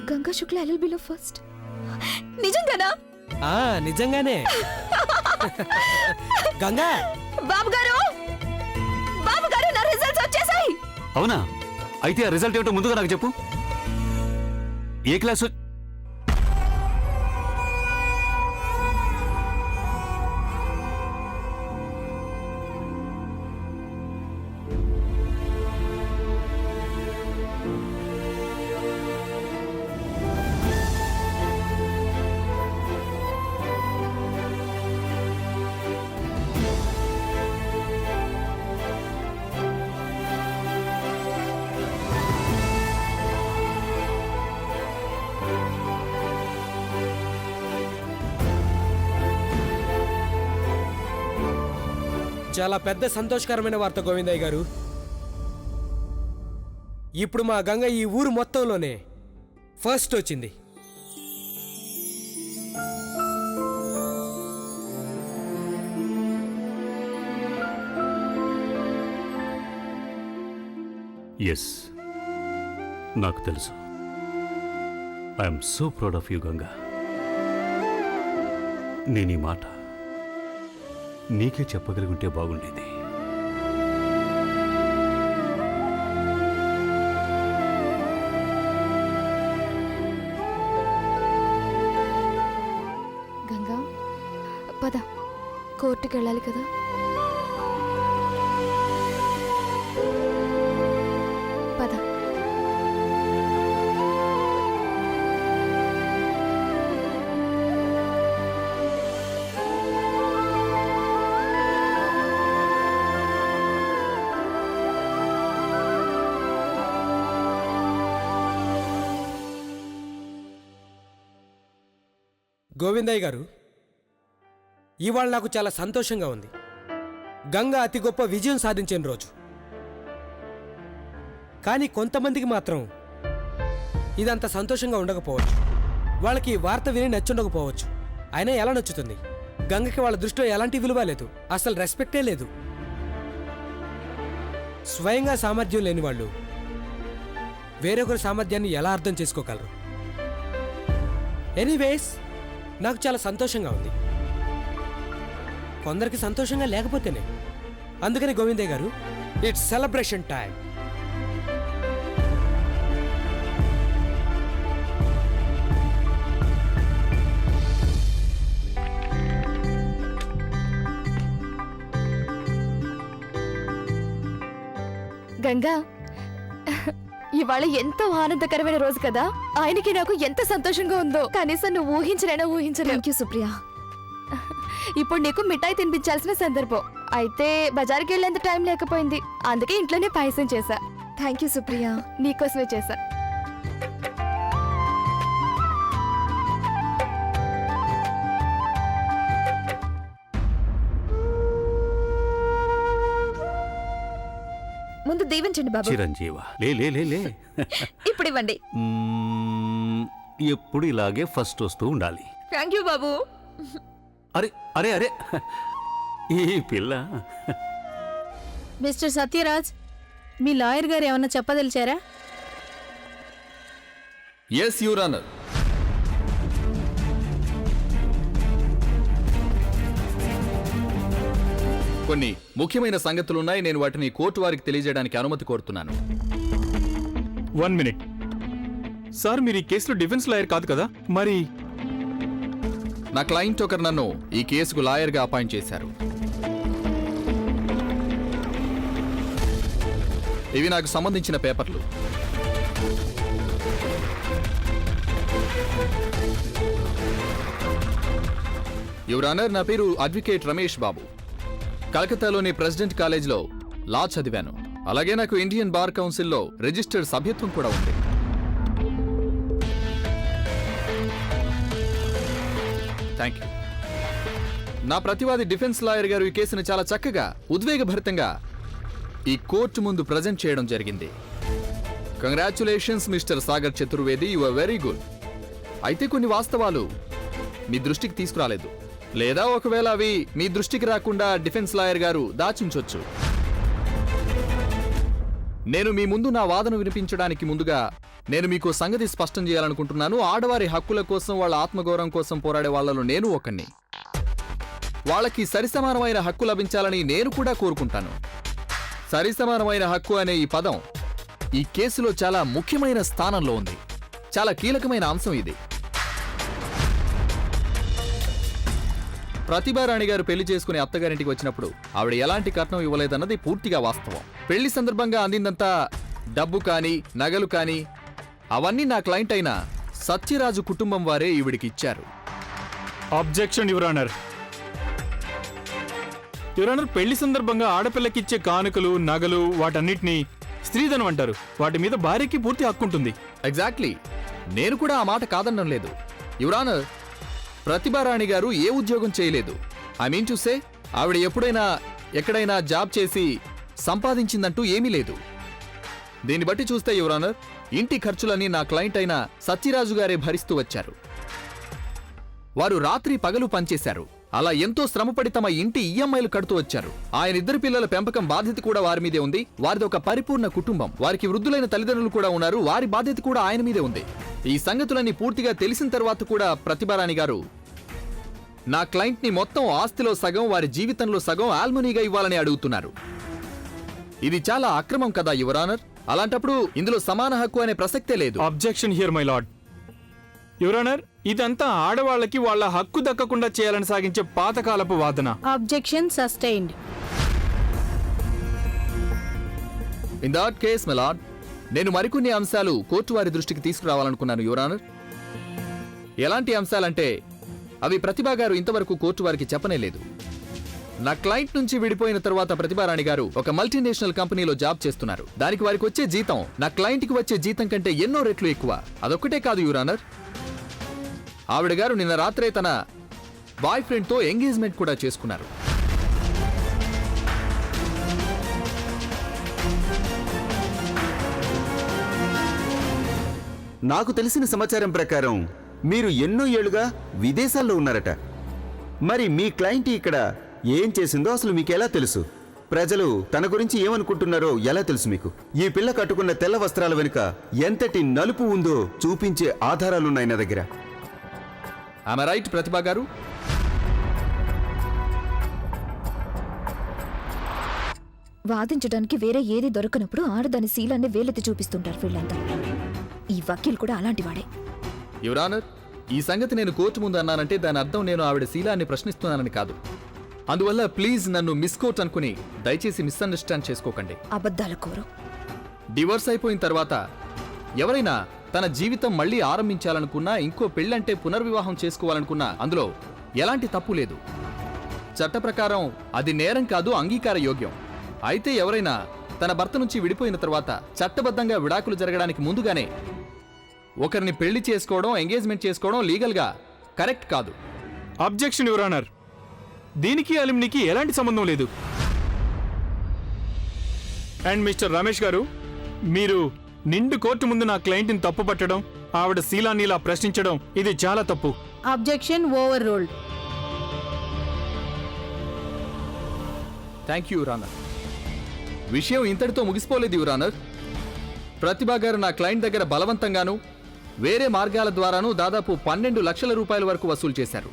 గంగా శుక్ల ఎల్ఎల్బిలో first. నిజంగానా? నిజంగానే. గంగా బాబు గారు, బాబు గారు, నా రిజల్ట్స్ వచ్చేసాయి. అవునా? అయితే ఆ రిజల్ట్ ఏమిటో ముందుగా నాకు చెప్పు. ఏ క్లాసు? చాలా పెద్ద సంతోషకరమైన వార్త గోవిందయ్య గారు. ఇప్పుడు మా గంగ ఈ ఊరు మొత్తంలోనే ఫస్ట్ వచ్చింది. ఎస్, నాకు తెలుసు. I'm so proud of you Ganga. నేను ఈ మాట నీకే చెప్పగలిగుంటే బాగుండేది. గంగా, పద, కోర్టుకి వెళ్ళాలి కదా. పద. గోవిందయ్య గారు, ఇవాళ నాకు చాలా సంతోషంగా ఉంది. గంగ అతి గొప్ప విజయం సాధించిన రోజు. కానీ కొంతమందికి మాత్రం ఇదంత సంతోషంగా ఉండకపోవచ్చు. వాళ్ళకి ఈ వార్త విని నచ్చుండకపోవచ్చు. అయినా ఎలా నచ్చుతుంది? గంగకి వాళ్ళ దృష్టిలో ఎలాంటి విలువ లేదు, అసలు రెస్పెక్టే లేదు. స్వయంగా సామర్థ్యం లేని వాళ్ళు వేరొకరి సామర్థ్యాన్ని ఎలా అర్థం చేసుకోగలరు? ఎనీవేస్, నాకు చాలా సంతోషంగా ఉంది. కొందరికి సంతోషంగా లేకపోతేనే. అందుకని గోవిందయ్య గారు, ఇట్స్ సెలబ్రేషన్ టైం. గంగా, ఇవాళ ఎంతో ఆనందకరమైన రోజు కదా. ఆయనకి నాకు ఎంత సంతోషంగా ఉందో కనీసం నువ్వు ఊహించలేనా ఊహించలేవు. Thank you Supriya. ఇప్పుడు నీకు మిఠాయి తినిపించాల్సిన సందర్భం. అయితే బజార్కి వెళ్ళేంత టైం లేకపోయింది, అందుకే ఇంట్లోనే పాయసం చేశా. థ్యాంక్ యూ సుప్రియ, నీకోసమే చేశా. ముందు దీవించండి బాబు. చిరంజీవ, లే లే లే లే. ఇప్పుడు ఇవ్వండి. ఎప్పుడు ఇలాగే ఫస్ట్ వస్తూ ఉండాలి. థ్యాంక్ యూ బాబు. అరే అరే అరే, ఈ పిల్ల. మిస్టర్ సత్యరాజ్, మీ లాయర్ గారు ఏమన్నా చెప్పదలిచారా? Yes your honour. కొన్ని ముఖ్యమైన సంగతులున్నాయి. నేను వాటిని కోర్టు వారికి తెలియజేయడానికి అనుమతి కోరుతున్నాను. 1 మినిట్ సార్, మీరు ఈ కేసులో డిఫెన్స్ లాయర్ కాదు కదా? మరి నా క్లయింట్ ఒకరు నన్ను ఈ కేసుకు లాయర్గా అపాయింట్ చేశారు. ఇవి నాకు సంబంధించిన పేపర్లు. యువర్ ఆనర్, నా పేరు అడ్వకేట్ రమేష్ బాబు. కలకత్తాలోని ప్రెసిడెంట్ కాలేజ్లో లా చదివాను. అలాగే నాకు ఇండియన్ బార్ కౌన్సిల్లో రిజిస్టర్డ్ సభ్యత్వం కూడా ఉంది. Thank you. నా ప్రతివాది డిఫెన్స్ లాయర్ గారు ఈ కేసును చాలా చక్కగా, ఉద్వేగభరితంగా ఈ కోర్టు ముందు ప్రజెంట్ చేయడం జరిగింది. Congratulations mister Sagar Chaturvedi, you are very good. అయితే కొన్ని వాస్తవాలు మీ దృష్టికి తీసుకురాలేదు, లేదా ఒకవేళ అవి మీ దృష్టికి రాకుండా డిఫెన్స్ లాయర్ గారు దాచించొచ్చు. నేను మీ ముందు నా వాదన వినిపించడానికి ముందుగా నేను మీకు సంగతి స్పష్టం చేయాలనుకుంటున్నాను. ఆడవారి హక్కుల కోసం, వాళ్ళ ఆత్మగౌరవం కోసం పోరాడే వాళ్లలో నేను ఒకణ్ణి. వాళ్ళకి సరిసమానమైన హక్కు లభించాలని నేను కూడా కోరుకుంటాను. సరిసమానమైన హక్కు అనే ఈ పదం ఈ కేసులో చాలా ముఖ్యమైన స్థానంలో ఉంది. చాలా కీలకమైన అంశం ఇది. ప్రతిభారాణి గారు పెళ్లి చేసుకుని అత్తగారింటికి వచ్చినప్పుడు ఆవిడ ఎలాంటి కట్నం ఇవ్వలేదన్నది పూర్తిగా వాస్తవం. పెళ్లి సందర్భంగా అందిందంతా డబ్బు కానీ, నగలు కానీ అవన్నీ నా క్లయింట్ అయిన సత్యరాజు కుటుంబం వారే ఈవిడికి ఇచ్చారు. Objection your honour. Your honour, పెళ్లి సందర్భంగా ఆడపిల్లకిచ్చే కానుకలు, నగలు వాటన్నిటినీ స్త్రీధనం అంటారు. వాటి మీద భార్యకి పూర్తి హక్కు ఉంటుంది. ఎగ్జాక్ట్లీ. నేను కూడా ఆ మాట కాదనడం లేదు. యువర్ ఆనర్, ప్రతిభారాణి గారు ఏ ఉద్యోగం చేయలేదు. ఐ మీన్ టు సే, ఆవిడ ఎప్పుడైనా ఎక్కడైనా జాబ్ చేసి సంపాదించిందంటూ ఏమీ లేదు. దీన్ని బట్టి చూస్తే యువర్ ఆనర్, ఇంటి ఖర్చులన్నీ నా క్లయింట్ అయిన సత్యరాజు గారే భరిస్తూ వచ్చారు. వారు రాత్రి పగలు పనిచేశారు. అలా ఎంతో శ్రమపడి తమ ఇంటి ఈఎంఐలు కడుతూ వచ్చారు. ఆయన ఇద్దరు పిల్లల పెంపకం బాధ్యత కూడా వారి మీదే ఉంది. వారిది ఒక పరిపూర్ణ కుటుంబం. వారికి వృద్ధులైన తల్లిదండ్రులు కూడా ఉన్నారు. వారి బాధ్యత కూడా ఆయన మీదే ఉంది. ఈ సంగతులన్నీ పూర్తిగా తెలిసిన తర్వాత కూడా ప్రతిభారాణి గారు నా క్లయింట్ ని మొత్తం ఆస్తిలో సగం, వారి జీవితంలో సగం ఆల్మనీగా ఇవ్వాలని అడుగుతున్నారు. ఇది చాలా అక్రమం కదా యువర్ ఆనర్. అలాంటప్పుడు ఇందులో సమాన హక్కు అనే ప్రసక్తే లేదు. Objection here my lord. Your honour, ఇదంతా ఆడవాళ్ళకి వాళ్ళ హక్కు దక్కకుండా చేయాలని సాగించే పాతకాలపు వాదన. Objection sustained. In that case my lord, నేను మరికొన్ని అంశాలు కోర్టు వారి దృష్టికి తీసుకురావాలనుకున్నాను యువర్ ఆనర్. ఎలాంటి అంశాలంటే అవి ప్రతిభా గారు ఇంతవరకు కోర్టు వారికి చెప్పనేలేదు. నా క్లయింట్ నుంచి విడిపోయిన తరువాత ప్రతిభారాణి గారు ఒక మల్టీనేషనల్ కంపెనీలో జాబ్ చేస్తున్నారు. దానికి వారికి వచ్చే జీతం నా క్లయింట్కి వచ్చే జీతం కంటే ఎన్నో రెట్లు ఎక్కువ. అదొక్కటే కాదు యువర్ ఆనర్, ఆవిడ గారు నిన్న రాత్రే తన బాయ్ ఫ్రెండ్తో ఎంగేజ్మెంట్ కూడా చేసుకున్నారు. నాకు తెలిసిన సమాచారం ప్రకారం మీరు ఎన్నో ఏళ్లుగా విదేశాల్లో ఉన్నారట. మరి మీ క్లయింట్ ఇక్కడ ఏం చేసిందో అసలు మీకు ఎలా తెలుసు? ప్రజలు తన గురించి ఏమనుకుంటున్నారో ఎలా తెలుసు మీకు? ఈ పిల్ల కట్టుకున్న తెల్ల వస్త్రాల వెనుక ఎంతటి నలుపు ఉందో చూపించే ఆధారాలున్నాయి నా దగ్గర. ఆమె రైట్ ప్రతిభా గారు? వాదించడానికి వేరే ఏది దొరకనప్పుడు ఆడదాని శీలాన్ని వేలెత్తి చూపిస్తుంటారు వీళ్ళంతా. ఈ వకీల్ కూడా అలాంటివాడే. యువర్ ఆనర్, ఈ సంగతి నేను కోర్టు ముందు అన్నానంటే దాని అర్థం నేను ఆవిడ శీలాన్ని ప్రశ్నిస్తున్నానని కాదు. అందువల్ల ప్లీజ్ నన్ను మిస్కోట్ అనుకుని దయచేసి మిస్అండర్స్టాండ్ చేసుకోకండి. అబద్ధాల కోరు. డివోర్స్ అయిపోయిన తర్వాత ఎవరైనా తన జీవితం మళ్లీ ఆరంభించాలనుకున్నా, ఇంకో పెళ్ళంటే పునర్వివాహం చేసుకోవాలనుకున్నా అందులో ఎలాంటి తప్పు లేదు. చట్ట ప్రకారం అది నేరం కాదు, అంగీకార యోగ్యం. అయితే ఎవరైనా తన భర్త నుంచి విడిపోయిన తర్వాత చట్టబద్ధంగా విడాకులు జరగడానికి ముందుగానే ఒకరిని పెళ్లి చేసుకోవడం, ఎంగేజ్మెంట్ చేసుకోవడం లీగల్గా కరెక్ట్ కాదు. Objection your honour. దీనికి అలిమ్నికి ఎలాంటి సంబంధం లేదు. అండ్ మిస్టర్ రమేష్ గారు, మీరు నిండు కోర్టు ముందు నా క్లయింట్ని తప్పు పట్టడం, ఆవిడ శీలాన్ని ఇలా ప్రశ్నించడం ఇది చాలా తప్పు. Objection over ruled. Thank you your honour. విషయం ఇంతటితో ముగిసిపోలేదు యువర్ ఆనర్. ప్రతిభా గారు నా క్లయింట్ దగ్గర బలవంతంగాను వేరే మార్గాల ద్వారాను దాదాపు 12 లక్షల రూపాయల వరకు వసూలు చేశారు.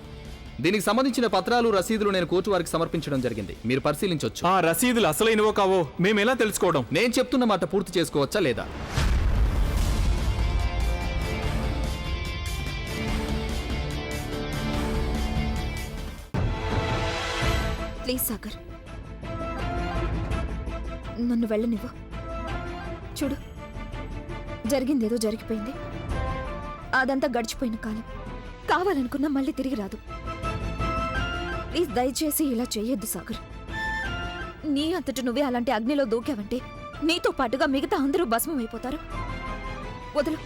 దీనికి సంబంధించిన పత్రాలు, రసీదులు నేను కోర్టు వారికి సమర్పించడం జరిగింది. మీరు పరిశీలించవచ్చు. ఆ రసీదులు అసలైనవో కావో మేమెలా తెలుసుకోవడం? నేను చెప్తున్న మాట పూర్తి చేసుకోవచ్చా లేదా? ప్లీజ్ సాగర్, నన్ను వెళ్ళనివ్వు. చూడు, జరిగిందేదో జరిగిపోయింది. అదంతా గడిచిపోయిన కాలం. కావాలనుకున్నా మళ్ళీ తిరిగి రాదు. ప్లీజ్ దయచేసి ఇలా చేయొద్దు సాగర్. నీ అంతటి నువ్వే అలాంటి అగ్నిలో దూకావంటే నీతో పాటుగా మిగతా అందరూ భస్మం అయిపోతారు. వదలు.